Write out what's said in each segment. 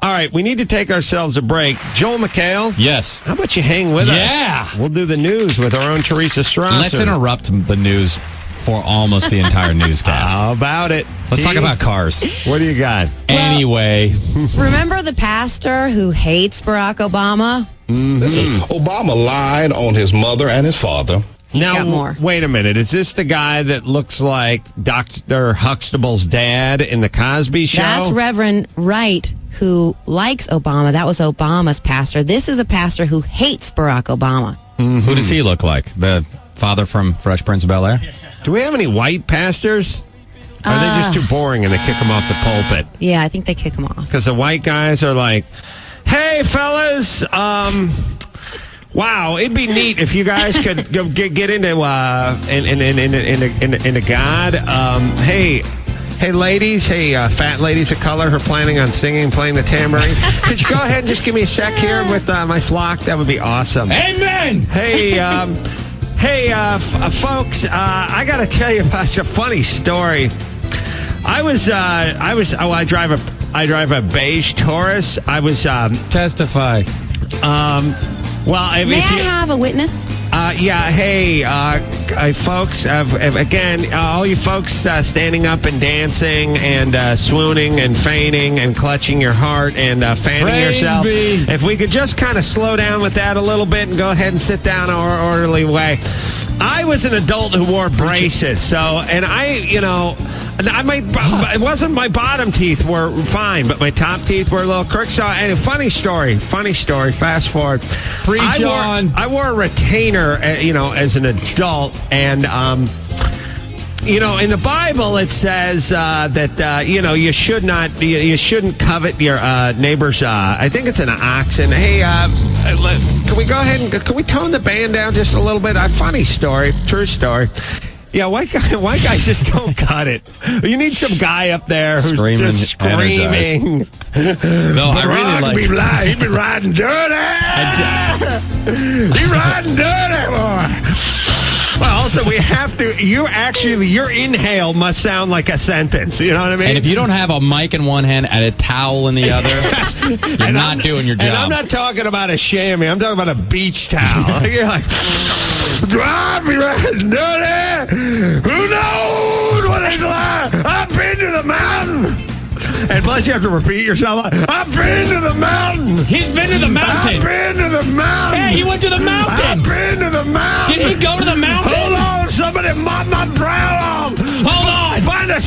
All right, we need to take ourselves a break. Joel McHale? Yes. How about you hang with us? Yeah. We'll do the news with our own Teresa Strasser. Let's interrupt the news for almost the entire newscast. How about it? Let's talk about cars. What do you got? Anyway. Remember the pastor who hates Barack Obama? Listen, Obama lied on his mother and his father. Now, got more. wait a minute. Is this the guy that looks like Dr. Huxtable's dad in the Cosby Show? That's Reverend Wright, who likes Obama. That was Obama's pastor. This is a pastor who hates Barack Obama. Mm-hmm. Who does he look like? The father from Fresh Prince of Bel-Air? Do we have any white pastors? Or are they just too boring and they kick them off the pulpit? Yeah, I think they kick him off. Because the white guys are like, hey, fellas, wow, it'd be neat if you guys could get into God. Hey, ladies. Hey, fat ladies of color who are planning on singing and playing the tambourine. Could you go ahead and just give me a sec here with my flock? That would be awesome. Amen! Hey, folks, I got to tell you about a funny story. I drive a beige Taurus. I was Testify. Well, May I have a witness? Hey, folks. Again, all you folks standing up and dancing and swooning and feigning and clutching your heart and fanning Praise yourself. be. If we could just kind of slow down with that a little bit and go ahead and sit down in an orderly way. I was an adult who wore braces, it wasn't my bottom teeth were fine, but my top teeth were a little crooked. So, and a funny story. Fast forward. I wore a retainer, as an adult, and in the Bible it says that you shouldn't covet your neighbor's. I think it's an oxen. Hey, can we go ahead and can we tone the band down just a little bit? A funny story, true story. Yeah, white guys just don't cut it. You need some guy up there who's just screaming. No, I really like. He's been riding dirty. He's riding dirty, boy. Well, also we have to. Your inhale must sound like a sentence. You know what I mean? And if you don't have a mic in one hand and a towel in the other, you're not doing your job. And I'm not talking about a chamois. I'm talking about a beach towel. You're like. Drive me riding dirty. Who knows what it's like? I've been to the mountain. And plus, you have to repeat yourself. I've been to the mountain. He's been to the mountain. I've been to the mountain. Hey, he went to the mountain. I've been to the mountain. Did he go to the mountain? Hold on, somebody mop my brow off. Hold on. Find a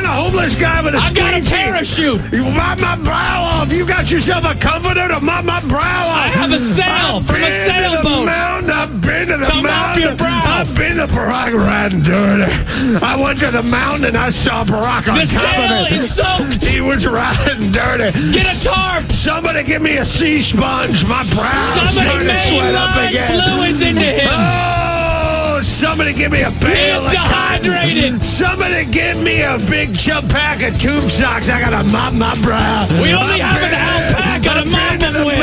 homeless guy with a I've got a squeegee. parachute. You mop my brow off. You got yourself a comforter to mop my brow off. I have a sail from a sailboat. I've been to the mountain. Mop your brow. I've been to Barack riding dirty. I went to the mountain and I saw Barack on top of it. The sail is soaked. He was riding dirty. Get a tarp. Somebody give me a sea sponge. My brow's starting to sweat up again. Fluids into him. Oh, somebody give me a pail. He's dehydrated. Somebody give me a big pack of tube socks. I gotta mop my brow. We only have an alpaca to mop him with.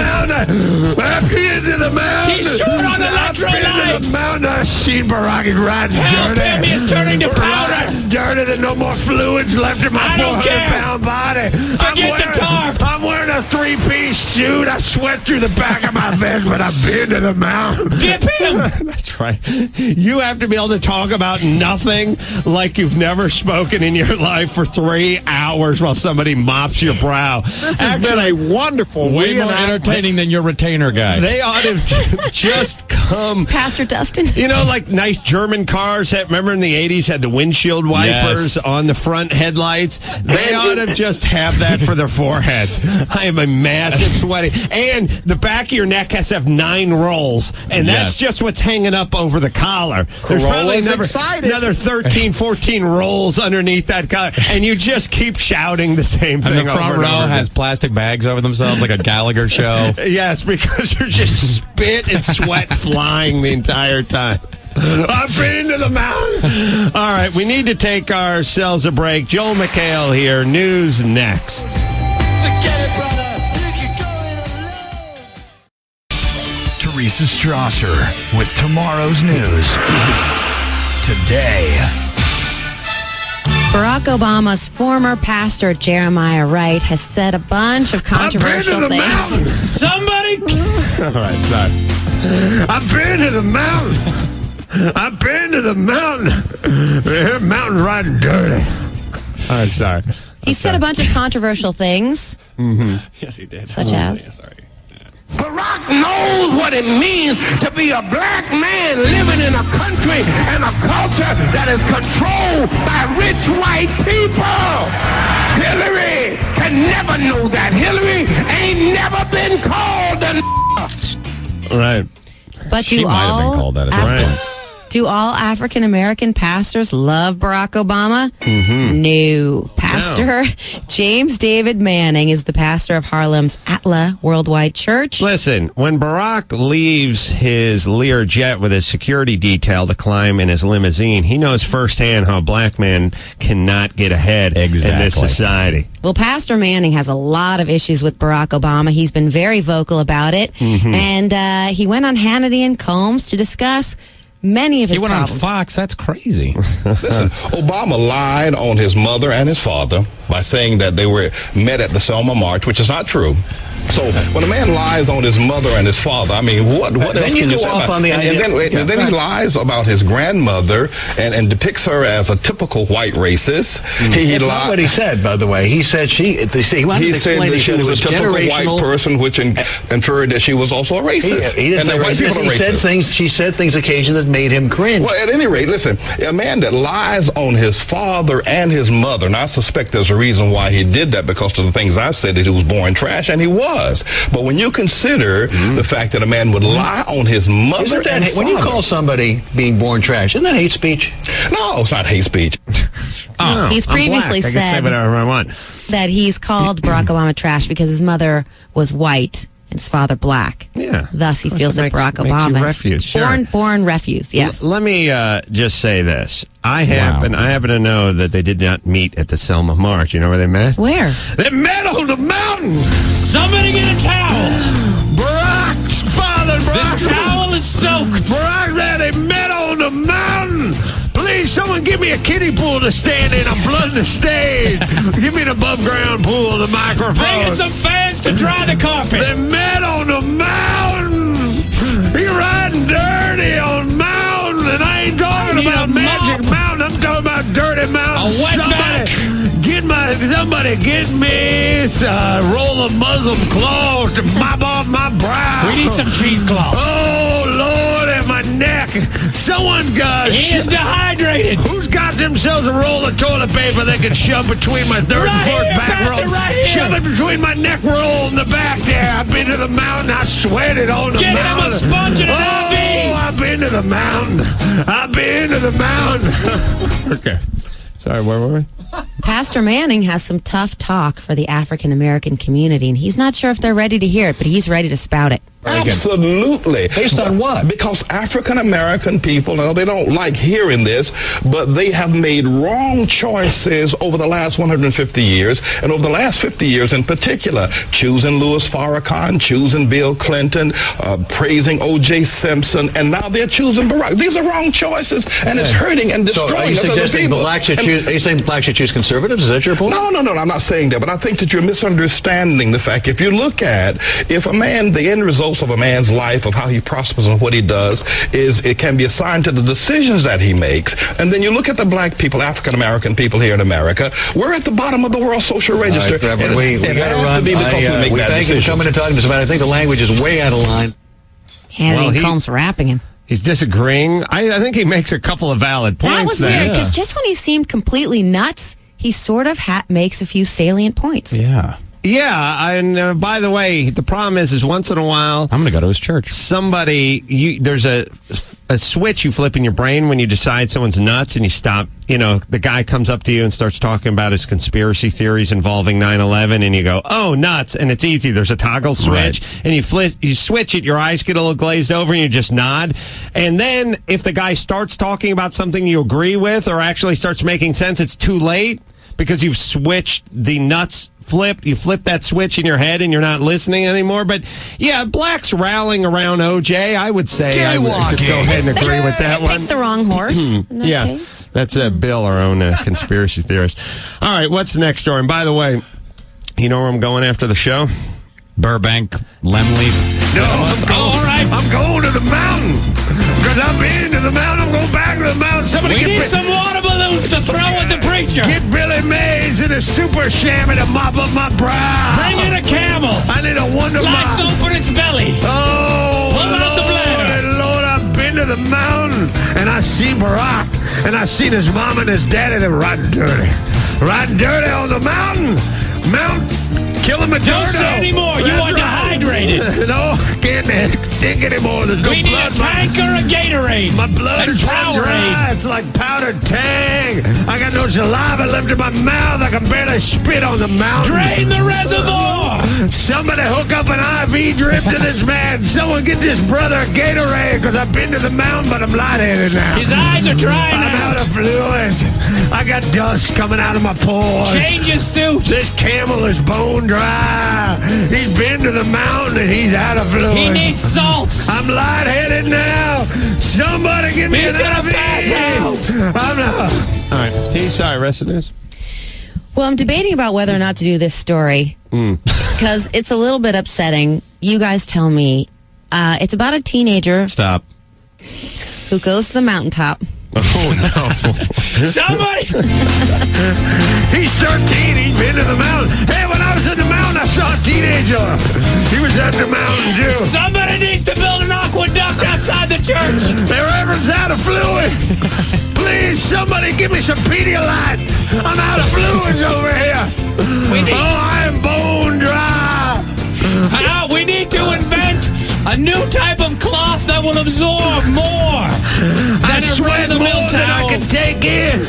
I've been to the mountain. He's short on electrolytes. I've been to the mountain. I've seen Barack riding Help dirty. him. He's turning to powder. Riding dirty. There's no more fluids left in my 400-pound body. Forget the tarp. I'm wearing a three-piece suit. I sweat through the back of my vest, but I've been to the mountain. Dip him. That's right. You have to be able to talk about nothing like you've never spoken in your life for 3 hours while somebody mops your brow. This has been a wonderful Way more entertaining than your retainer guy. They ought to just come. Pastor Dustin. Like nice German cars. Remember in the 80s had the windshield wipers on the front headlights? They ought to just have that for their foreheads. I am a massive sweaty. And the back of your neck has to have 9 rolls. And that's just what's hanging up over the collar. There's probably another 13, 14 rolls underneath that collar. And you just keep shouting the same thing. And the front row has plastic bags over themselves like a Gallagher show. Yes, because they're just spit and sweat flying the entire time. I've been to the mountain. All right, we need to take ourselves a break. Joel McHale here. News next. Forget it, brother. You can go it alone. Teresa Strasser with tomorrow's news. Today. Barack Obama's former pastor, Jeremiah Wright, has said a bunch of controversial things. Somebody... All right, stop. I've been to the mountain. I've been to the mountain. The mountain riding dirty. All right, sorry. He said a bunch of controversial things. Mm-hmm. Yes, he did. Such as? Yeah, sorry. Barack knows what it means to be a black man living in a country and a culture that is controlled by rich white people. Hillary can never know that. Hillary ain't never been called a Right. But She might have been called that at some point. Do all African American pastors love Barack Obama? Mm-hmm. No. Pastor James David Manning is the pastor of Harlem's Atla Worldwide Church. Listen, when Barack leaves his Lear jet with his security detail to climb in his limousine, he knows firsthand how a black man cannot get ahead in this society. Well, Pastor Manning has a lot of issues with Barack Obama. He's been very vocal about it. Mm-hmm. And he went on Hannity and Combs to discuss many of his problems. He went on Fox. That's crazy. Listen, Obama lied on his mother and his father by saying that they were met at the Selma March, which is not true. So when a man lies on his mother and his father, I mean, what else can you say about it? And then he lies about his grandmother and depicts her as a typical white racist. That's not what he said, by the way. He said he said that she was a typical white person, which inferred that she was also a racist. He didn't say racist. She said things occasionally that made him cringe. Well, at any rate, listen, a man that lies on his father and his mother, and I suspect there's a reason why he did that because of the things I've said, that he was born trash, and he was. But when you consider the fact that a man would lie on his mother and father... When you call somebody being born trash, isn't that hate speech? No, it's not hate speech. Oh, he's previously I can say said whatever I want. that he's called Barack Obama trash because his mother was white and his father black. Yeah. Thus, he feels that Barack Obama is born refuse. Yes. Let me just say this. I happen to know that they did not meet at the Selma March. You know where they met? Where? They met on the mountain. Somebody get a towel. Barack's father, This towel is soaked. Barack, they met on the mountain. Please, someone give me a kiddie pool to stand in. I'm flooding the stage. Give me an above-ground pool and the microphone. Bring in some fans to dry the carpet. They met on the mountain. He riding dirty on mountain, and I ain't talking about Magic Mountain. I'm talking about Dirty Mountain. A wetback. Somebody get me a roll of Muslim cloth to mop off my brow. We need some cheesecloth. Oh, Lord, and my neck. Someone He is dehydrated. Who's got themselves a roll of toilet paper they can shove between my third and fourth back roll? Right here. Shove it between my neck roll and the back there. I've been to the mountain. I sweated on the mountain. Get him a sponge and an IV. I've been to the mountain. I've been to the mountain. Okay. Sorry, where were we? Pastor Manning has some tough talk for the African American community, and he's not sure if they're ready to hear it, but he's ready to spout it. Absolutely. Based on what? Because African American people, now they don't like hearing this, but they have made wrong choices over the last 150 years, and over the last 50 years in particular, choosing Louis Farrakhan, choosing Bill Clinton, praising O.J. Simpson, and now they're choosing Barack. These are wrong choices, and it's hurting and destroying are you suggesting blacks should choose conservatives? Is that your point? No, I'm not saying that, but I think that you're misunderstanding the fact. If you look at, if a man, the end results of a man's life, of how he prospers and what he does, is it can be assigned to the decisions that he makes. And then you look at the black people, African American people here in America, we're at the bottom of the world social register. Right, it has to be because we make bad decisions. Thank you for coming and talking to us about it. I think the language is way out of line. Hannity and Combs rapping him. He's disagreeing. I think he makes a couple of valid points. That was weird, because just when he seemed completely nuts, he sort of makes a few salient points. Yeah. Yeah, and by the way, the problem is once in a while, I'm going to go to his church. There's a switch you flip in your brain when you decide someone's nuts and you stop. The guy comes up to you and starts talking about his conspiracy theories involving 9/11, and you go, "Oh, nuts!" And it's easy. There's a toggle switch, and you switch it. Your eyes get a little glazed over, and you just nod. And then if the guy starts talking about something you agree with or actually starts making sense, it's too late. because you've switched the nuts flip. You flip that switch in your head and you're not listening anymore. But yeah, blacks rallying around OJ, I would say. I would go ahead and agree with that one. Picked the wrong horse in that case. That's Bill, our own conspiracy theorist. All right, what's the next story? And by the way, you know where I'm going after the show? Burbank, Lemleaf. No, I'm going to the mountain. Because I've been to the mountain. I'm going back to the mountain. We need some water balloons to throw at the preacher. Get Billy Mays in a super chamois to mop up my brow. Bring in a camel. I need a wonder Slice open its belly. Oh, pull out the bladder. Lord, I've been to the mountain. And I see Barack. And I seen his mom and his daddy. They're riding dirty. Riding dirty on the mountain. Mount Kilimanjaro. Don't say anymore. You are dehydrated. No, can't think anymore. There's no we need blood. A tank or a Gatorade. My blood is dry. It's like powdered tang. I got no saliva left in my mouth. I can barely spit on the mountain. Drain the reservoir. Somebody hook up an IV drip to this man. Someone get this brother a Gatorade because I've been to the mountain, but I'm lightheaded now. His eyes are drying I'm out of fluids. I got dust coming out of my pores. Change his suit. This camel is bone dry. He's been to the mountain and he's out of fluids. He needs salts. I'm lightheaded now. Somebody give me He's an gonna IV. pass out. All right, T, sorry, rest of news. Well, I'm debating about whether or not to do this story because it's a little bit upsetting. You guys tell me. It's about a teenager. Stop. Who goes to the mountaintop. Oh, no. Somebody! He's 13. He's been to the mountain. Hey, when I was in the mountain, I saw a teenager. He was at the mountain, too. Somebody needs to build an aqueduct outside the church. The reverend's out of fluid. Please, somebody give me some Pedialyte. I'm out of fluids over here. I am bone dry. We need to invent a new type of cloth that will absorb more. I sweat more than I can take in.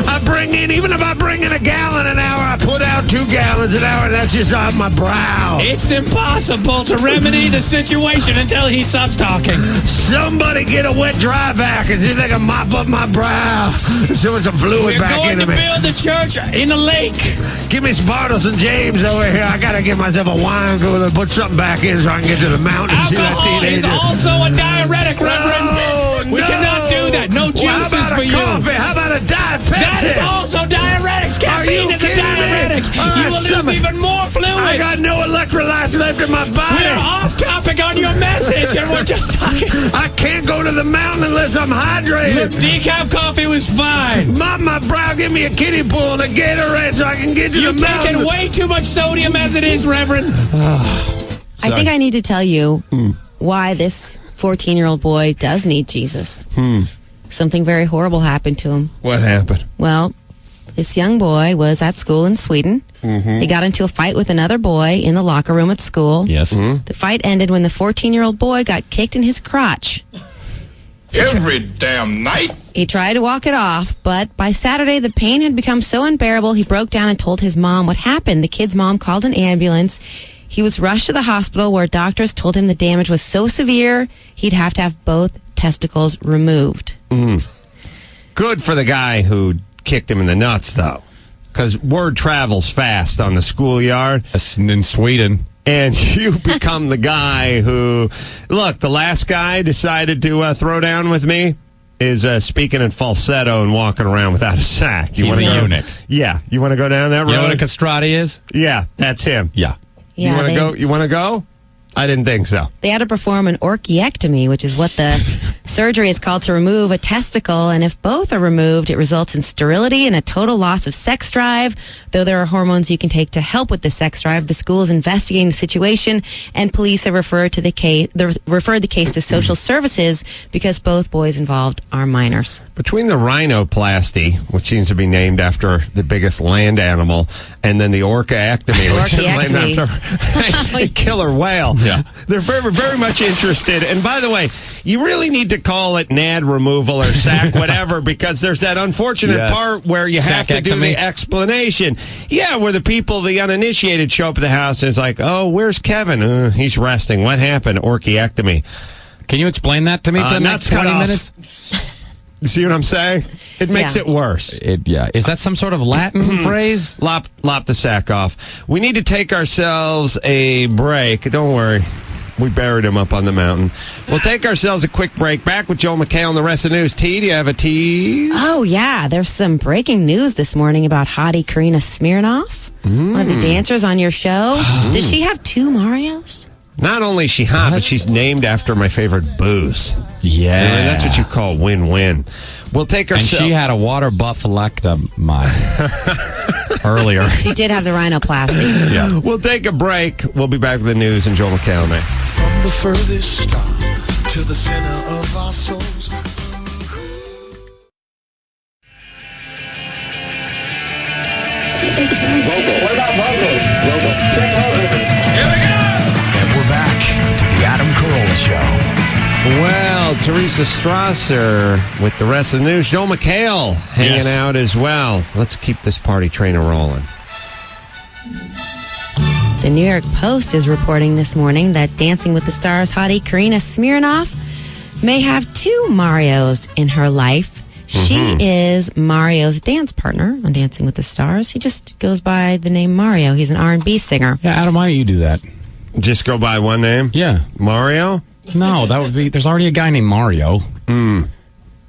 I bring in, even if I bring in a gallon an hour, I put out 2 gallons an hour, and that's just on my brow. It's impossible to remedy the situation until he stops talking. Somebody get a wet dry vac and see if they can mop up my brow. So it's some fluid back into me. We're going to build the church in a lake. Give me some Bartles and James over here. I got to get myself a wine cooler and put something back in so I can get to the mountain and see that Alcohol is teenager. also a diuretic, Reverend. We cannot do that. No juices for you. Coffee? How about a Diet Pepsi? That is also diuretics. Caffeine is a diuretic. You will lose even more fluid. I got no electrolytes left in my body. We're off topic on your message, and we're just talking. I can't go to the mountain unless I'm hydrated. Look, decaf coffee was fine. Mop my brow, give me a kiddie pool and a Gatorade so I can get to the mountain. You're taking way too much sodium as it is, Reverend. I think I need to tell you why this 14-year-old boy does need Jesus. Something very horrible happened to him. What happened? Well, this young boy was at school in Sweden. He got into a fight with another boy in the locker room at school. Yes. The fight ended when the 14-year-old boy got kicked in his crotch. Every damn night. He tried to walk it off, but by Saturday, the pain had become so unbearable, he broke down and told his mom what happened. The kid's mom called an ambulance. He was rushed to the hospital where doctors told him the damage was so severe, he'd have to have both testicles removed. Good for the guy who kicked him in the nuts, though, because word travels fast on the schoolyard. In Sweden. And you become the guy who, look, the last guy decided to throw down with me is speaking in falsetto and walking around without a sack. He's a eunuch. Yeah. You want to go down that road? You know what a castrati is? Yeah, that's him. Yeah. You want to go? You want to go? I didn't think so. They had to perform an orchiectomy, which is what the surgery is called, to remove a testicle. And if both are removed, it results in sterility and a total loss of sex drive. Though there are hormones you can take to help with the sex drive, the school is investigating the situation, and police have referred the case to social services because both boys involved are minors. Between the rhinoplasty, which seems to be named after the biggest land animal, and then the orchiectomy, which is named after a killer whale. Yeah. They're very, very much interested. And by the way, you really need to call it NAD removal or sack whatever, because there's that unfortunate part where you have to do the explanation. Yeah, where the people, the uninitiated, show up at the house and it's like, oh, where's Kevin? He's resting. What happened? Orchiectomy. Can you explain that to me for the next 20 minutes? See what I'm saying? It makes it worse. Is that some sort of Latin phrase? Lop the sack off. We need to take ourselves a break. Don't worry. We buried him up on the mountain. We'll take ourselves a quick break. Back with Joel McHale and the rest of the news. T, do you have a tease? Oh, yeah. There's some breaking news this morning about hottie Karina Smirnoff, one of the dancers on your show. Does she have 2 Marios? Not only is she hot, but she's named after my favorite booze. Yeah. I mean, that's what you call win-win. We'll take ourselves... And she had a water bufflectomy earlier. She did have the rhinoplasty. Yeah. We'll take a break. We'll be back with the news and Joel McHale next. From the furthest star to the center of our souls. Vocal. What about vocals? Vocal. Check vocals. Here we go. And we're back to the Adam Carolla Show. Well, Teresa Strasser with the rest of the news. Joel McHale hanging out as well. Let's keep this party train rolling. The New York Post is reporting this morning that Dancing with the Stars hottie Karina Smirnoff may have 2 Marios in her life. She is Mario's dance partner on Dancing with the Stars. He just goes by the name Mario. He's an R&B singer. Yeah, Adam, why don't you do that? Just go by one name? Yeah. Mario? No, that would be... There's already a guy named Mario.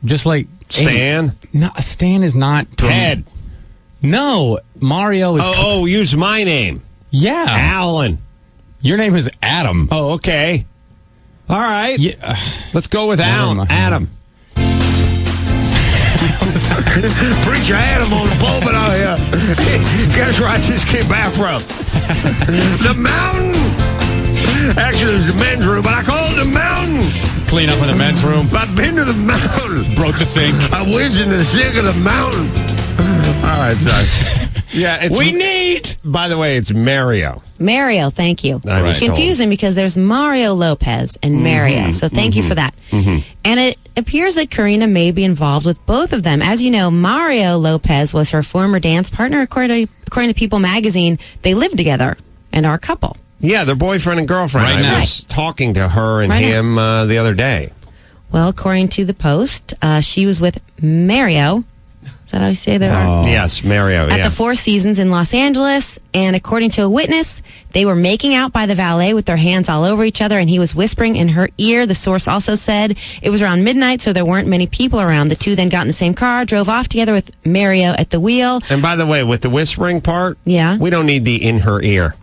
Just like... Stan? No, Stan is not... Ted. No, Mario is... Oh, use my name. Yeah. Alan. Your name is Adam. Oh, okay. All right. Yeah. Let's go with Adam. Preacher Adam on the pulpit out here. Guess where I just came back from? The mountain. Actually, it was the men's room, but I call it the mountain. Clean up in the men's room. I've been to the mountain. Broke the sink. I went in the sink of the mountain. All right, sorry. Yeah, it's By the way, it's Mario. Mario, thank you. Right. Confusing because there's Mario Lopez and Mario, so thank you for that. And it appears that Karina may be involved with both of them. As you know, Mario Lopez was her former dance partner. According to People magazine, they live together and are a couple. Yeah, they're boyfriend and girlfriend. Right now. I was talking to her and him the other day. Well, according to the Post, she was with Mario. Is that how you say that? Yes, Mario. At the Four Seasons in Los Angeles. And according to a witness, they were making out by the valet with their hands all over each other, and he was whispering in her ear. The source also said it was around midnight, so there weren't many people around. The two then got in the same car, drove off together with Mario at the wheel. And by the way, with the whispering part, we don't need the in her ear.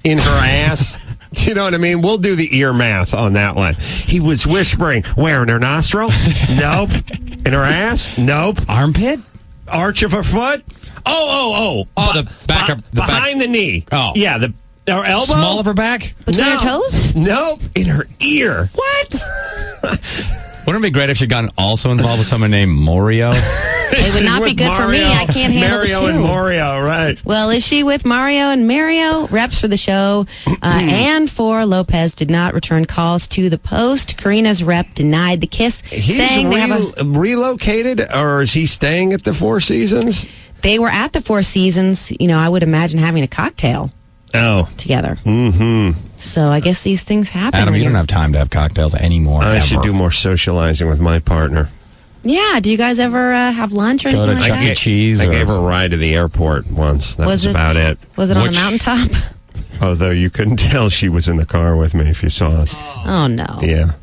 In her ass. Do you know what I mean? We'll do the ear math on that one. He was whispering. Where, in her nostril? Nope. In her ass? Nope. Armpit? Arch of her foot? Oh, the back of the behind the knee. Oh. Yeah, her elbow? Small of her back? Between her toes? Nope. In her ear. What? Wouldn't it be great if she'd gotten also involved with someone named Mario? It would not be good for me. I can't handle the two. Mario and Mario, right. Well, is she with Mario and Mario? Reps for the show and for Lopez did not return calls to the Post. Karina's rep denied the kiss, saying they have relocated, or is he staying at the Four Seasons? They were at the Four Seasons. You know, I would imagine having a cocktail together. So I guess these things happen. Adam, you don't have time to have cocktails anymore. I should do more socializing with my partner. Yeah. Do you guys ever have lunch or anything like that? Chuck E. Cheese. I gave her a ride to the airport once. That was about it. Was it on a mountaintop? Although you couldn't tell she was in the car with me if you saw us. Oh, no. Yeah.